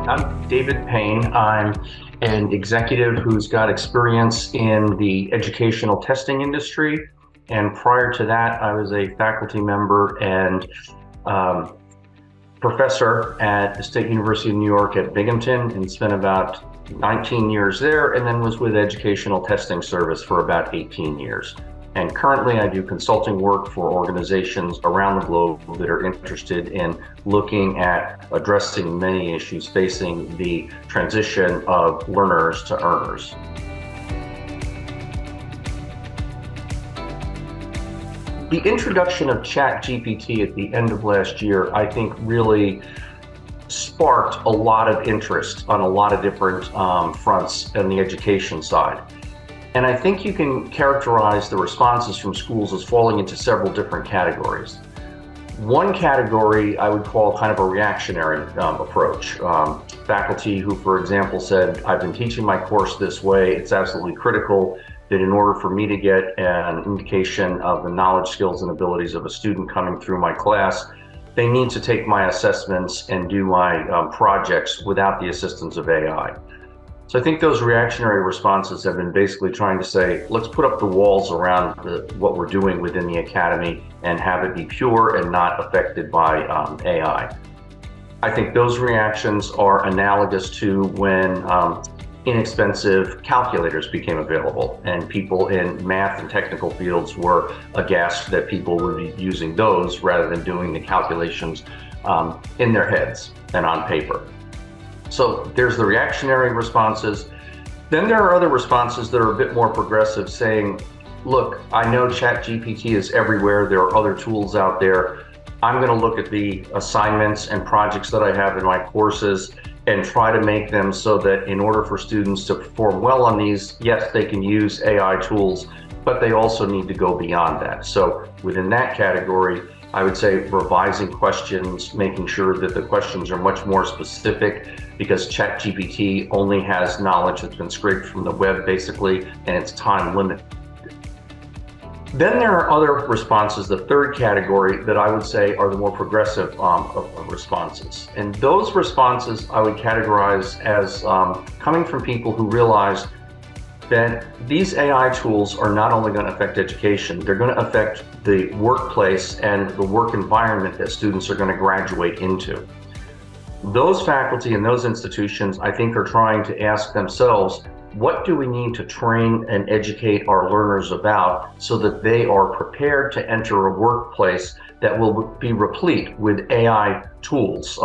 I'm David Payne. I'm an executive who's got experience in the educational testing industry. And prior to that, I was a faculty member and um, professor at the State University of New York at Binghamton and spent about 19 years there, and then was with Educational Testing Service for about 18 years. And currently I do consulting work for organizations around the globe that are interested in looking at addressing many issues facing the transition of learners to earners. The introduction of ChatGPT at the end of last year, I think, really sparked a lot of interest on a lot of different fronts on the education side. And I think you can characterize the responses from schools as falling into several different categories. One category I would call kind of a reactionary approach. Faculty who, for example, said, I've been teaching my course this way, it's absolutely critical that in order for me to get an indication of the knowledge, skills, and abilities of a student coming through my class, they need to take my assessments and do my projects without the assistance of AI. So I think those reactionary responses have been basically trying to say, let's put up the walls around what we're doing within the academy and have it be pure and not affected by AI. I think those reactions are analogous to when inexpensive calculators became available and people in math and technical fields were aghast that people would be using those rather than doing the calculations in their heads and on paper. So there's the reactionary responses. Then there are other responses that are a bit more progressive, saying, look, I know ChatGPT is everywhere. There are other tools out there. I'm going to look at the assignments and projects that I have in my courses and try to make them so that in order for students to perform well on these, yes, they can use AI tools, but they also need to go beyond that. So within that category, I would say revising questions, making sure that the questions are much more specific, because ChatGPT only has knowledge that's been scraped from the web, basically, and it's time limited. Then there are other responses, the third category, that I would say are the more progressive of responses. And those responses I would categorize as coming from people who realize that these AI tools are not only going to affect education, they're going to affect the workplace and the work environment that students are going to graduate into. Those faculty and those institutions, I think, are trying to ask themselves, what do we need to train and educate our learners about so that they are prepared to enter a workplace that will be replete with AI tools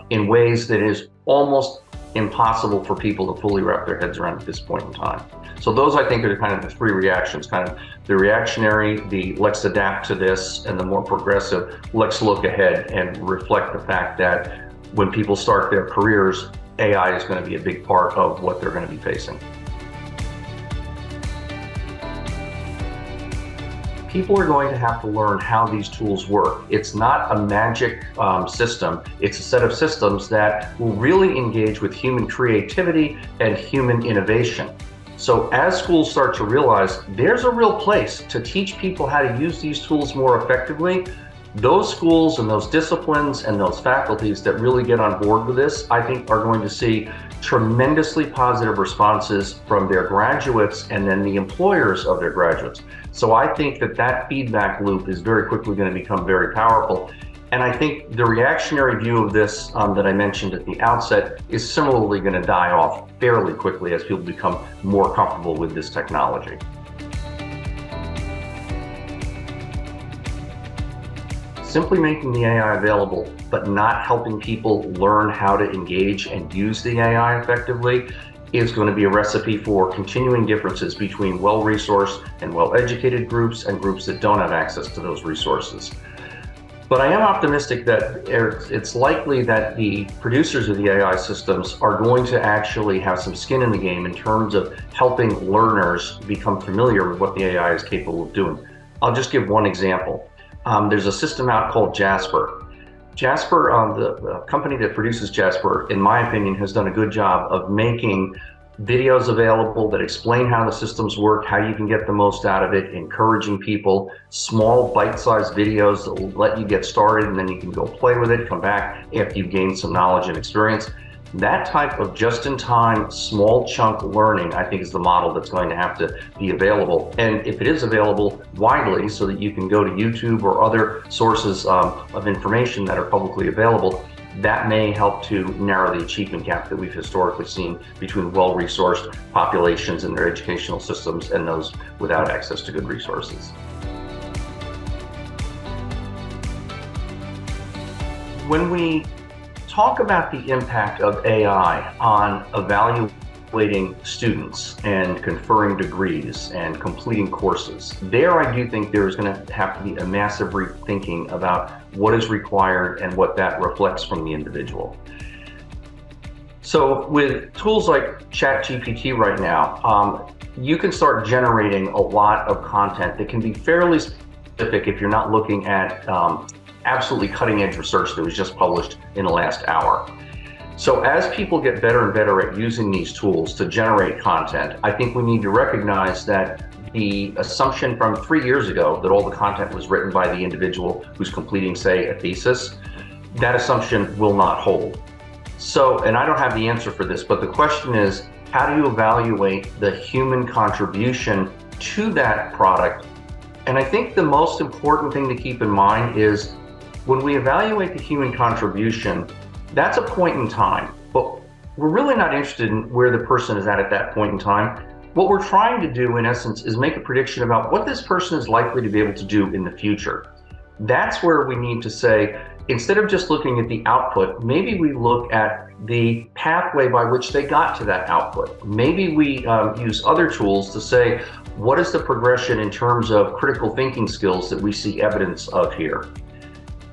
in ways that is almost impossible for people to fully wrap their heads around at this point in time. So those, I think, are kind of the three reactions, kind of the reactionary, the let's adapt to this, and the more progressive, let's look ahead and reflect the fact that when people start their careers, AI is going to be a big part of what they're going to be facing. People are going to have to learn how these tools work. It's not a magic system. It's a set of systems that will really engage with human creativity and human innovation. So as schools start to realize there's a real place to teach people how to use these tools more effectively, those schools and those disciplines and those faculties that really get on board with this, I think, are going to see tremendously positive responses from their graduates and then the employers of their graduates. So I think that that feedback loop is very quickly going to become very powerful. And I think the reactionary view of this that I mentioned at the outset is similarly going to die off fairly quickly as people become more comfortable with this technology. Simply making the AI available, but not helping people learn how to engage and use the AI effectively is going to be a recipe for continuing differences between well-resourced and well-educated groups and groups that don't have access to those resources. But I am optimistic that it's likely that the producers of the AI systems are going to actually have some skin in the game in terms of helping learners become familiar with what the AI is capable of doing. I'll just give one example. There's a system out called Jasper. Jasper, the company that produces Jasper, in my opinion, has done a good job of making videos available that explain how the systems work, how you can get the most out of it, encouraging people, small bite-sized videos that will let you get started, and then you can go play with it, come back after you've gained some knowledge and experience. That type of just-in-time, small chunk learning, I think, is the model that's going to have to be available. And if it is available widely so that you can go to YouTube or other sources of information that are publicly available, that may help to narrow the achievement gap that we've historically seen between well-resourced populations in their educational systems and those without access to good resources. When we talk about the impact of AI on evaluating students and conferring degrees and completing courses, there I do think there is going to have to be a massive rethinking about what is required and what that reflects from the individual. So with tools like ChatGPT right now, you can start generating a lot of content that can be fairly specific if you're not looking at absolutely cutting edge research that was just published in the last hour. So as people get better and better at using these tools to generate content, I think we need to recognize that the assumption from 3 years ago that all the content was written by the individual who's completing, say, a thesis, that assumption will not hold. So, and I don't have the answer for this, but the question is, how do you evaluate the human contribution to that product? And I think the most important thing to keep in mind is when we evaluate the human contribution, that's a point in time, but we're really not interested in where the person is at that point in time. What we're trying to do, in essence, is make a prediction about what this person is likely to be able to do in the future. That's where we need to say, instead of just looking at the output, maybe we look at the pathway by which they got to that output. Maybe we use other tools to say, what is the progression in terms of critical thinking skills that we see evidence of here?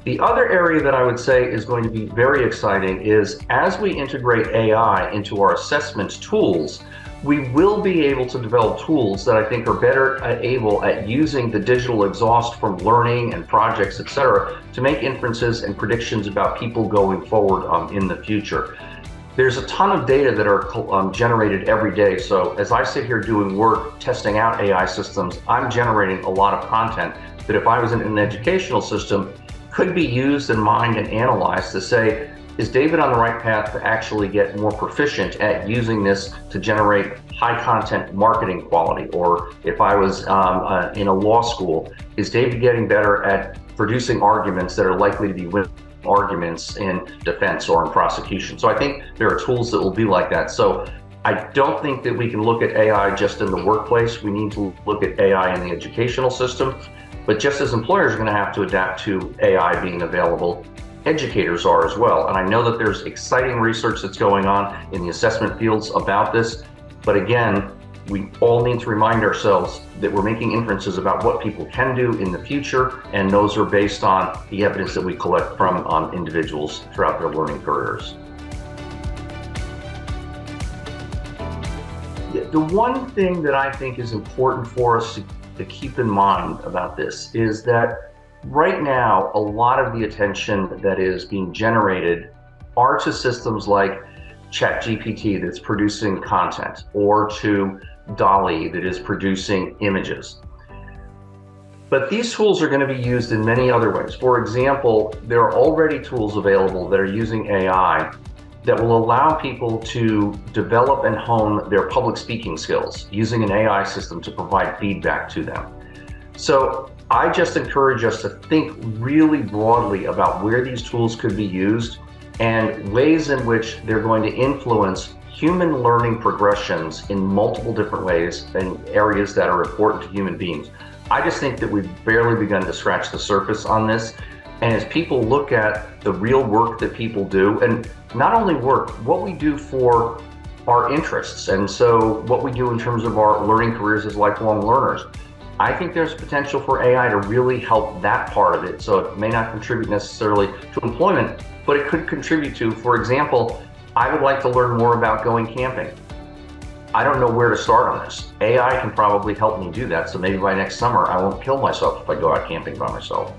The other area that I would say is going to be very exciting is as we integrate AI into our assessment tools, we will be able to develop tools that I think are better able at using the digital exhaust from learning and projects, et cetera, to make inferences and predictions about people going forward in the future. There's a ton of data that are generated every day. So as I sit here doing work, testing out AI systems, I'm generating a lot of content that if I was in an educational system, could be used and mined and analyzed to say, is David on the right path to actually get more proficient at using this to generate high content marketing quality? Or if I was in a law school, is David getting better at producing arguments that are likely to be winning arguments in defense or in prosecution? So I think there are tools that will be like that. So I don't think that we can look at AI just in the workplace. We need to look at AI in the educational system. But just as employers are going to have to adapt to AI being available, educators are as well. And I know that there's exciting research that's going on in the assessment fields about this. But again, we all need to remind ourselves that we're making inferences about what people can do in the future, and those are based on the evidence that we collect from individuals throughout their learning careers. The one thing that I think is important for us to keep in mind about this is that right now, a lot of the attention that is being generated are to systems like ChatGPT that's producing content, or to DALL-E that is producing images. But these tools are going to be used in many other ways. For example, there are already tools available that are using AI that will allow people to develop and hone their public speaking skills using an AI system to provide feedback to them. So I just encourage us to think really broadly about where these tools could be used and ways in which they're going to influence human learning progressions in multiple different ways and areas that are important to human beings. I just think that we've barely begun to scratch the surface on this. And as people look at the real work that people do, and not only work, what we do for our interests, and so what we do in terms of our learning careers as lifelong learners, I think there's potential for AI to really help that part of it. So it may not contribute necessarily to employment, but it could contribute to, for example, I would like to learn more about going camping. I don't know where to start on this. AI can probably help me do that. So maybe by next summer, I won't kill myself if I go out camping by myself.